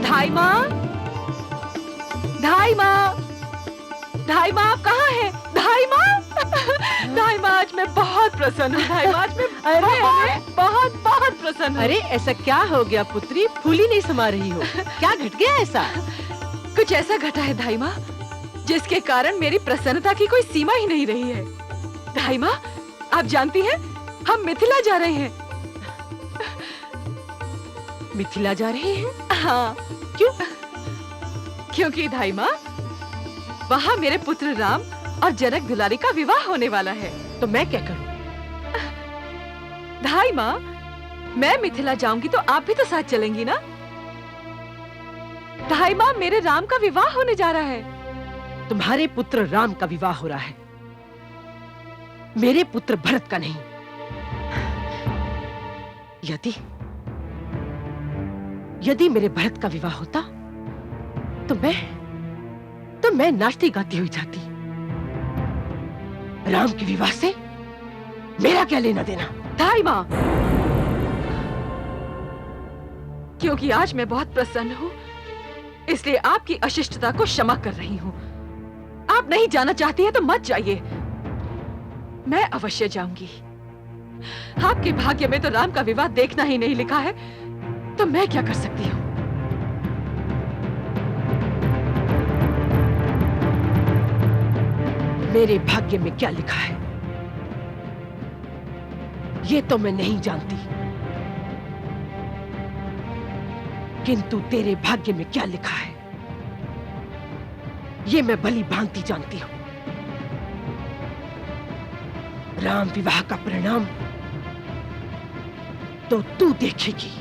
धाई माँ, धाई माँ, धाई माँ आप कहाँ हैं? धाई माँ, धाई माँ आज मैं बहुत प्रसन्न हूँ। धाई माँ आज मैं बहुत बहुत प्रसन्न हूँ। अरे ऐसा क्या हो गया पुत्री, फूली नहीं समा रही हो? क्या घट गया ऐसा? कुछ ऐसा घटा है धाई माँ जिसके कारण मेरी प्रसन्नता की कोई सीमा ही नहीं रही है। धाई माँ आप जानती हैं हम मिथिला जा रहे हैं। मिथिला जा रहे हैं? हाँ। क्यों? क्योंकि धाई माँ वहाँ मेरे पुत्र राम और जनक दुलारी का विवाह होने वाला है। तो मैं क्या करूं? धाई माँ मैं मिथिला जाऊंगी तो आप भी तो साथ चलेंगी ना? धाई माँ मेरे राम का विवाह होने जा रहा है। तुम्हारे पुत्र राम का विवाह हो रहा है, मेरे पुत्र भरत का नहीं। यदि मेरे भरत का विवाह होता तो मैं नाचती गाती हुई जाती। राम के विवाह से मेरा क्या लेना देना? धाई माँ क्योंकि आज मैं बहुत प्रसन्न हूँ इसलिए आपकी अशिष्टता को क्षमा कर रही हूँ। आप नहीं जाना चाहती हैं तो मत जाइए, मैं अवश्य जाऊंगी। आपके भाग्य में तो राम का विवाह देखना ही नहीं लिखा है, तो मैं क्या कर सकती हूँ? मेरे भाग्य में क्या लिखा है ये तो मैं नहीं जानती, किंतु तेरे भाग्य में क्या लिखा है ये मैं भली भांति जानती हूं। राम विवाह का परिणाम तो तू देखेगी।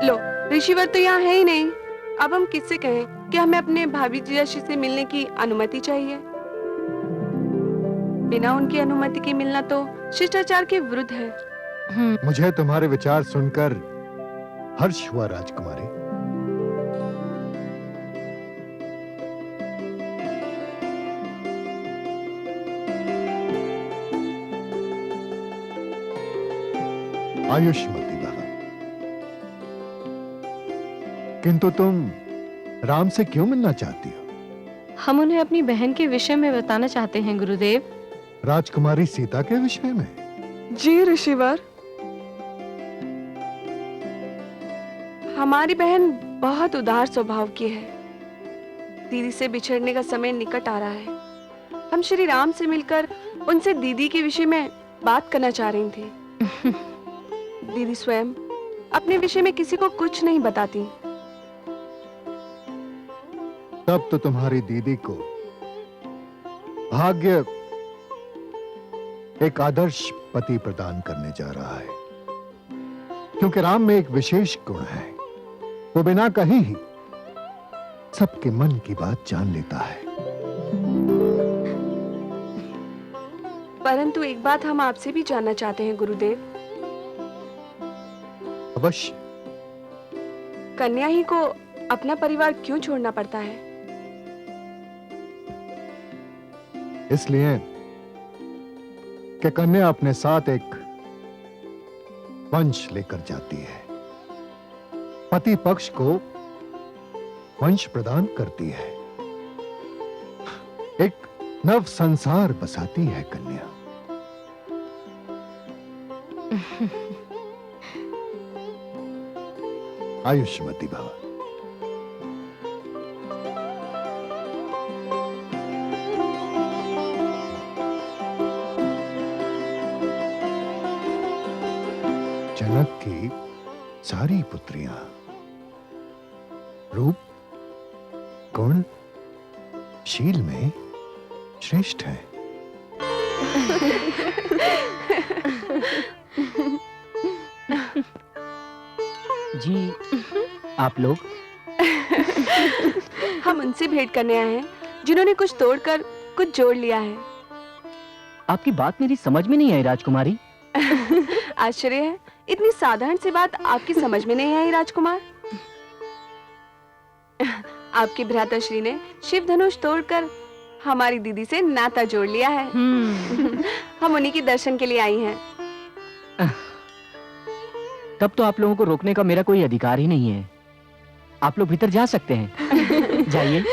लो, ऋषिवर तो यहाँ है ही नहीं। अब हम किससे कहें कि हमें अपने भाभी जीजाजी से मिलने की अनुमति चाहिए? बिना उनकी अनुमति के मिलना तो शिष्टाचार के विरुद्ध है। मुझे तुम्हारे विचार सुनकर हर्ष हुआ राजकुमारी। आयुष्मती भव। किंतु तुम राम से क्यों मिलना चाहती हो? हम उन्हें अपनी बहन के विषय में बताना चाहते हैं गुरुदेव। राजकुमारी सीता के विषय में? जी ऋषिवर, हमारी बहन बहुत उदार स्वभाव की है। दीदी से बिछड़ने का समय निकट आ रहा है। हम श्री राम से मिलकर उनसे दीदी के विषय में बात करना चाह रही थी। दीदी स्वयं अपने विषय में किसी को कुछ नहीं बताती। तब तो तुम्हारी दीदी को भाग्य एक आदर्श पति प्रदान करने जा रहा है, क्योंकि राम में एक विशेष गुण है, वो बिना कहे ही सबके मन की बात जान लेता है। परंतु एक बात हम आपसे भी जानना चाहते हैं गुरुदेव। अवश्य। कन्या ही को अपना परिवार क्यों छोड़ना पड़ता है? इसलिए कि कन्या अपने साथ एक वंश लेकर जाती है, पति पक्ष को वंश प्रदान करती है, एक नव संसार बसाती है कन्या। आयुष्मती भव। जनक की सारी पुत्रियां रूप, गुण, शील में श्रेष्ठ हैं। जी आप लोग? हम उनसे भेंट करने आए हैं जिन्होंने कुछ तोड़कर कुछ जोड़ लिया है। आपकी बात मेरी समझ में नहीं आई राजकुमारी। आश्चर्य है, इतनी साधारण सी बात आपकी समझ में नहीं आई राजकुमार? आपके भ्राताश्री ने शिव धनुष तोड़कर हमारी दीदी से नाता जोड़ लिया है। हम उन्हीं के दर्शन के लिए आई हैं। तब तो आप लोगों को रोकने का मेरा कोई अधिकार ही नहीं है। आप लोग भीतर जा सकते हैं। जाइए।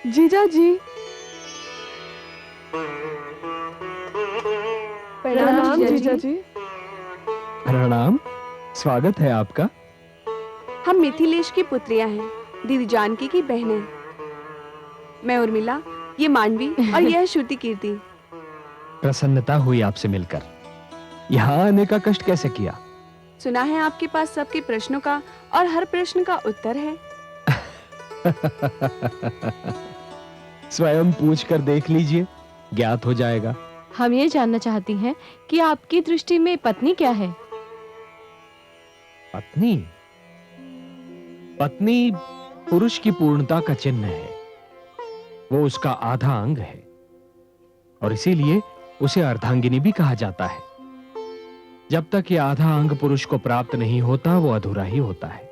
जीजा जी, प्रणाम जीजा जी। प्रणाम, स्वागत है आपका। हम मिथिलेश की पुत्रियां हैं, दीदी जानकी की बहनें। मैं उर्मिला, ये मानवी और यह है श्रुति कीर्ति। प्रसन्नता हुई आपसे मिलकर। यहाँ आने का कष्ट कैसे किया? सुना है आपके पास सबके प्रश्नों का और हर प्रश्न का उत्तर है। स्वयं पूछ कर देख लीजिए, ज्ञात हो जाएगा। हम ये जानना चाहती हैं कि आपकी दृष्टि में पत्नी क्या है? पत्नी? पत्नी पुरुष की पूर्णता का चिन्ह है। वो उसका आधा अंग है और इसीलिए उसे अर्धांगिनी भी कहा जाता है। जब तक ये आधा अंग पुरुष को प्राप्त नहीं होता, वो अधूरा ही होता है।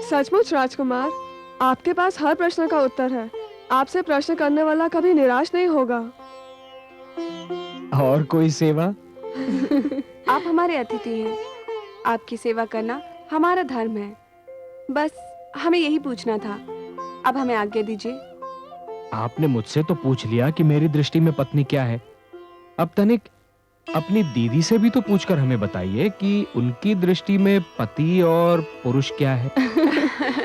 सचमुच राजकुमार, आपके पास हर प्रश्न का उत्तर है। आपसे प्रश्न करने वाला कभी निराश नहीं होगा। और कोई सेवा? आप हमारे अतिथि हैं, आपकी सेवा करना हमारा धर्म है। बस हमें यही पूछना था। अब हमें आज्ञा दीजिए। आपने मुझसे तो पूछ लिया कि मेरी दृष्टि में पत्नी क्या है। अब तनिक अपनी दीदी से भी तो पूछकर हमें बताइए कि उनकी दृष्टि में पति और पुरुष क्या है।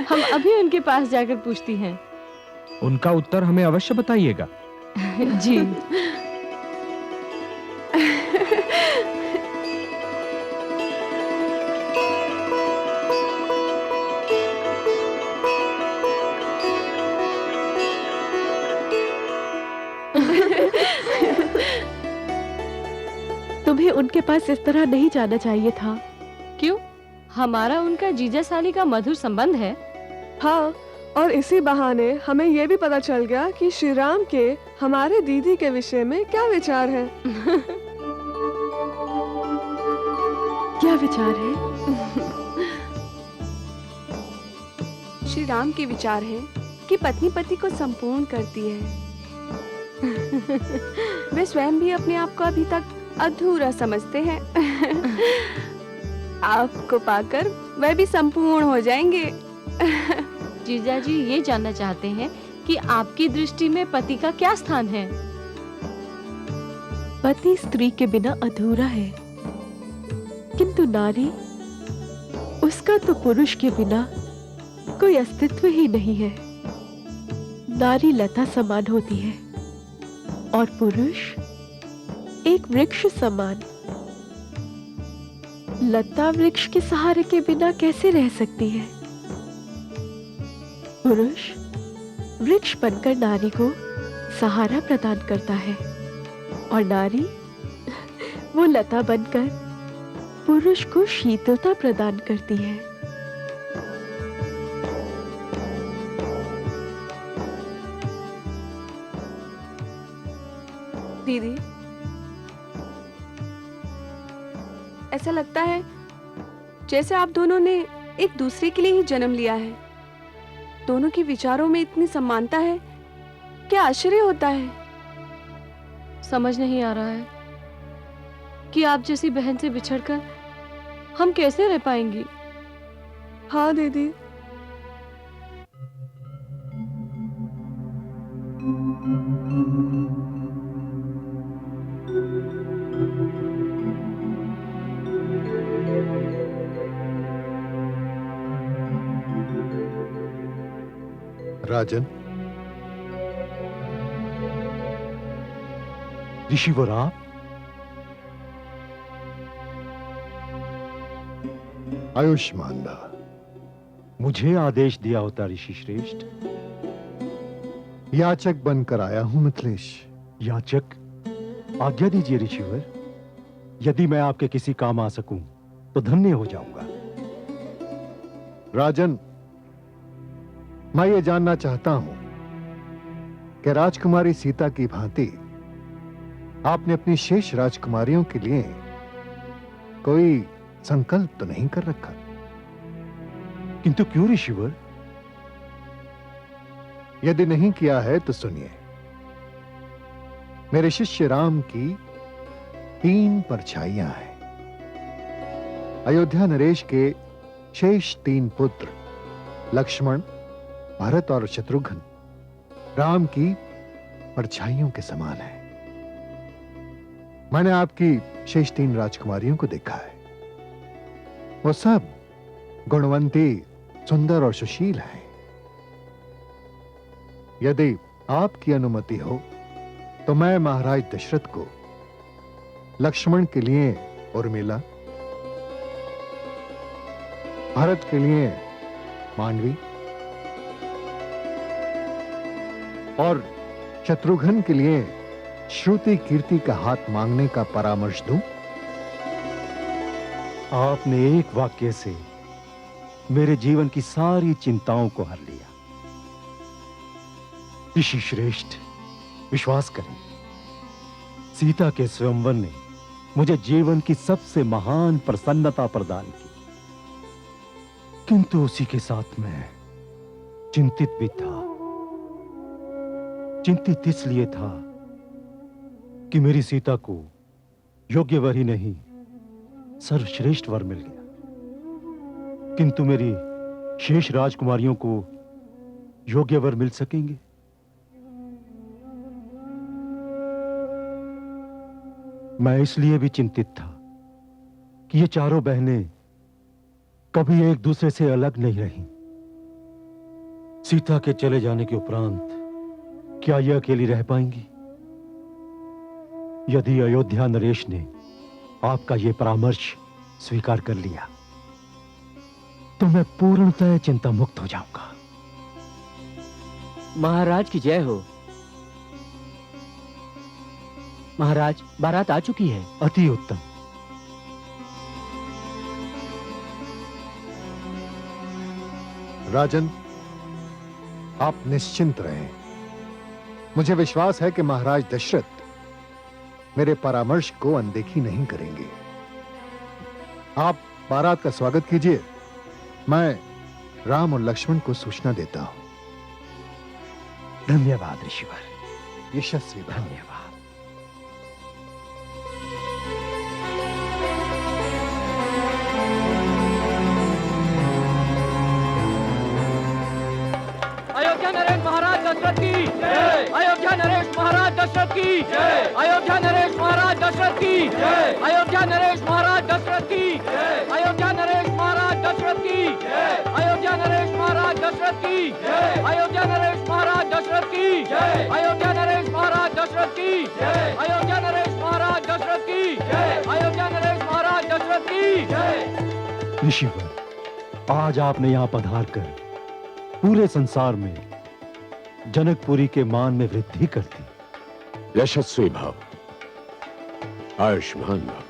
हम अभी उनके पास जाकर पूछती हैं। उनका उत्तर हमें अवश्य बताइएगा। जी। तुम्हें उनके पास इस तरह नहीं जाना चाहिए था। क्यों? हमारा उनका जीजा साली का मधुर संबंध है। हाँ, और इसी बहाने हमें ये भी पता चल गया कि श्री राम के हमारे दीदी के विषय में क्या विचार है। क्या विचार है? श्री राम के विचार है कि पत्नी पति को संपूर्ण करती है। वे स्वयं भी अपने आप को अभी तक अधूरा समझते हैं। आपको पाकर वह भी संपूर्ण हो जाएंगे। जीजा जी ये जानना चाहते हैं कि आपकी दृष्टि में पति का क्या स्थान है? पति स्त्री के बिना अधूरा है, किंतु नारी, उसका तो पुरुष के बिना कोई अस्तित्व ही नहीं है। नारी लता समान होती है और पुरुष एक वृक्ष समान। लता वृक्ष के सहारे के बिना कैसे रह सकती है? पुरुष वृक्ष बनकर नारी को सहारा प्रदान करता है और नारी वो लता बनकर पुरुष को शीतलता प्रदान करती है। दीदी, ऐसा लगता है जैसे आप दोनों ने एक दूसरे के लिए ही जन्म लिया है। दोनों के विचारों में इतनी समानता है, क्या आश्चर्य होता है। समझ नहीं आ रहा है कि आप जैसी बहन से बिछड़कर हम कैसे रह पाएंगी। हाँ दीदी, राजन, ऋषिवर आप? आयुष्मान भव। मुझे आदेश दिया होता ऋषि श्रेष्ठ। याचक बनकर आया हूं मिथिलेश। याचक, आज्ञा दीजिए ऋषिवर। यदि मैं आपके किसी काम आ सकूं तो धन्य हो जाऊंगा। राजन, मैं ये जानना चाहता हूं कि राजकुमारी सीता की भांति आपने अपनी शेष राजकुमारियों के लिए कोई संकल्प तो नहीं कर रखा? किंतु क्यों ऋषिवर? यदि नहीं किया है तो सुनिए। मेरे शिष्य राम की 3 परछाइयां हैं। अयोध्या नरेश के शेष 3 पुत्र लक्ष्मण, भरत और शत्रुघ्न राम की परछाइयों के समान हैं। मैंने आपकी शेष 3 राजकुमारियों को देखा है। वो सब गुणवंती, सुंदर और सुशील हैं। यदि आपकी अनुमति हो तो मैं महाराज दशरथ को लक्ष्मण के लिए उर्मिला, भरत के लिए मांडवी और शत्रुघ्न के लिए श्रुति कीर्ति का हाथ मांगने का परामर्श दूं? आपने एक वाक्य से मेरे जीवन की सारी चिंताओं को हर लिया। ऋषि श्रेष्ठ, विश्वास करें, सीता के स्वयंवर ने मुझे जीवन की सबसे महान प्रसन्नता प्रदान की। किंतु उसी के साथ मैं चिंतित भी था। चिंतित इसलिए था कि मेरी सीता को योग्य वर ही नहीं, सर्वश्रेष्ठ वर मिल गया। किंतु मेरी शेष राजकुमारियों को योग्य वर मिल सकेंगे? मैं इसलिए भी चिंतित था कि ये चारों बहनें कभी एक दूसरे से अलग नहीं रहीं। सीता के चले जाने के उपरांत क्या ये अकेली रह पाएंगी? यदि अयोध्या नरेश ने आपका यह परामर्श स्वीकार कर लिया तो मैं पूर्णतः चिंता मुक्त हो जाऊंगा। महाराज की जय हो। महाराज, बारात आ चुकी है। अति उत्तम। राजन, आप निश्चिंत रहें। मुझे विश्वास है कि महाराज दशरथ मेरे परामर्श को अनदेखी नहीं करेंगे। आप बारात का स्वागत कीजिए। मैं राम और लक्ष्मण को सूचना देता हूं। धन्यवाद ऋषिवर। यशस्वी भव। धन्यवाद। अयोध्या नरेश महाराज दशरथ की जय। अयोध्या नरेश महाराज दशरथ की जय। अयोध्या नरेश महाराज दशरथ की जय। अयोध्या नरेश महाराज दशरथ की जय। अयोध्या नरेश महाराज दशरथ की जय। अयोध्या नरेश महाराज दशरथ की जय। अयोध्या नरेश महाराज दशरथ की जय। अयोध्या नरेश महाराज दशरथ की जय। अयोध्या नरेश महाराज दशरथ की जय। अयोध्या नरेश महाराज दशरथ की जय। ऋषिवर, आज आपने यहां पधार कर पूरे संसार में जनकपुरी के मान में वृद्धि कर दी। यशस्वी भव, आयुष्मान भव।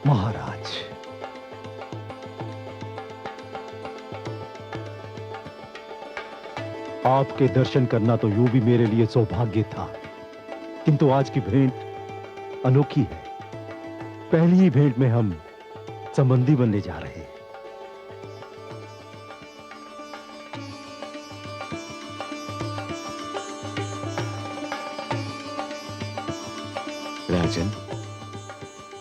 महाराज, आपके दर्शन करना तो यूं भी मेरे लिए सौभाग्य था, किंतु आज की भेंट अनोखी है। पहली ही भेंट में हम संबंधी बनने जा रहे हैं। राजन,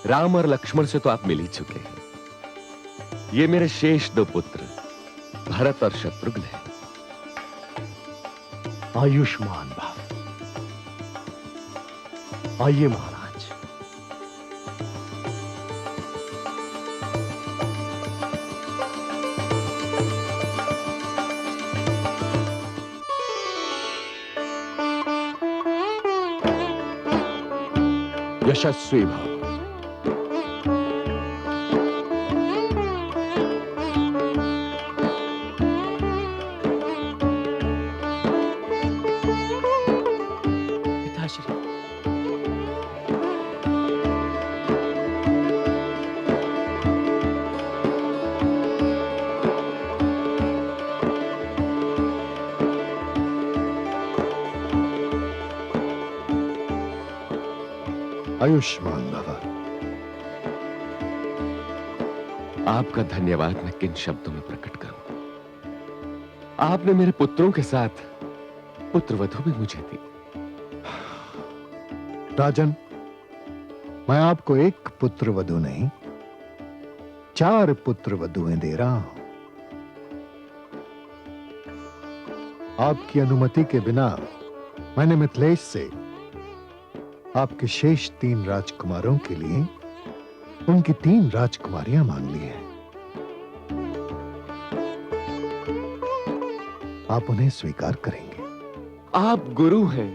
राम और लक्ष्मण से तो आप मिल ही चुके हैं। ये मेरे शेष 2 पुत्र भरत और शत्रुघ्न हैं। आयुष्मान भव। आइए महाराज। यशस्वी भव। पिताश्री, आयुष्मान भव। आपका धन्यवाद मैं किन शब्दों में प्रकट करूं। आपने मेरे पुत्रों के साथ पुत्रवधु भी मुझे दी। राजन, मैं आपको एक पुत्रवधु नहीं 4 पुत्रवधुएं दे रहा हूं। आपकी अनुमति के बिना मैंने मिथिलेश से आपके शेष 3 राजकुमारों के लिए उनकी 3 राजकुमारियां मांग ली हैं। आप उन्हें स्वीकार करेंगे? आप गुरु हैं,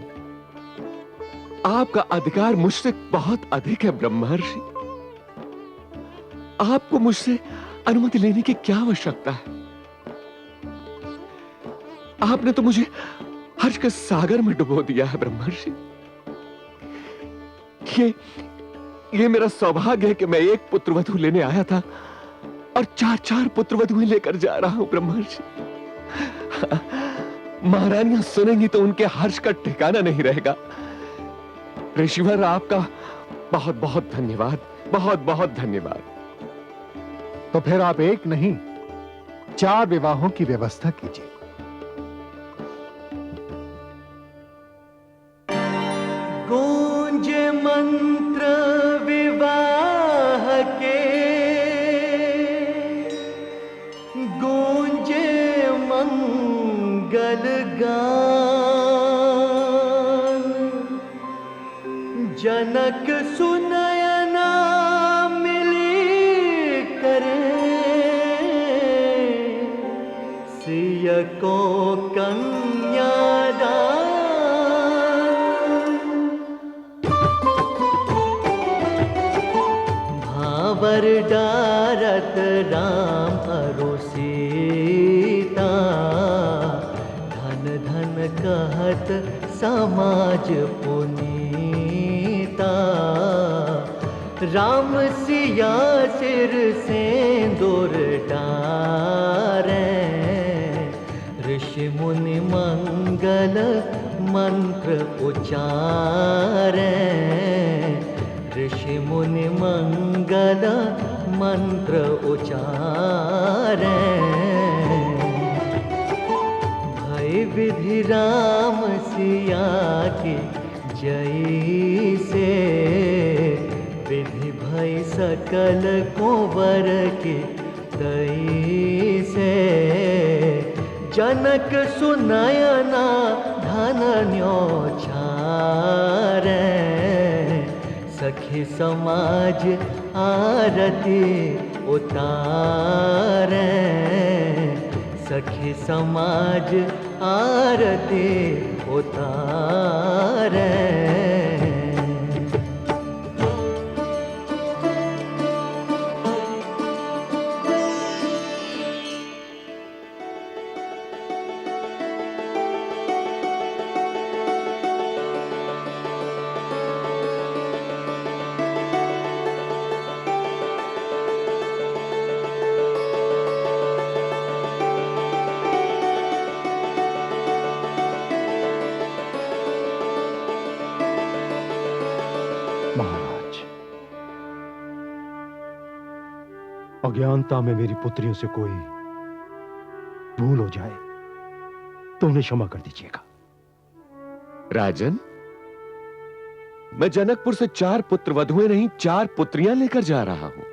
आपका अधिकार मुझसे बहुत अधिक है ब्रह्मर्षि। आपको मुझसे अनुमति लेने की क्या आवश्यकता है? आपने तो मुझे हर्ष के सागर में डुबो दिया है ब्रह्मर्षि। ये मेरा सौभाग्य है कि मैं एक पुत्रवधु लेने आया था और 4 पुत्रवधुएं लेकर जा रहा हूं ब्रह्मर्षि। महारानियां सुनेंगी तो उनके हर्ष का ठिकाना नहीं रहेगा। ऋषिवर, आपका बहुत बहुत धन्यवाद, बहुत बहुत धन्यवाद। तो फिर आप एक नहीं 4 विवाहों की व्यवस्था कीजिए। गूंजे मंत्र विवाह के, गूंजे मंगल गान, जनक सुनयना मिली करे, सिय को कन्यादान। भावर डारत राम अरु सीता, धन धन कहत समाज पुनीता। राम सिया सिर सिंदूर डारे, ऋषि मुनि मंगल मंत्र उचारे, ऋषि मुनि मंगल मंत्र उचारे। भय विधि राम सिया की जय से, विधि भय सकल कुंवर की दई से। जनक सुनयना धन न्योछारे, सखी समाज आरती उतारे, सखी समाज आरती उतारे। महाराज, अज्ञानता में मेरी पुत्रियों से कोई भूल हो जाए तो उन्हें क्षमा कर दीजिएगा। राजन, मैं जनकपुर से 4 पुत्रवधुएं नहीं 4 पुत्रियां लेकर जा रहा हूं।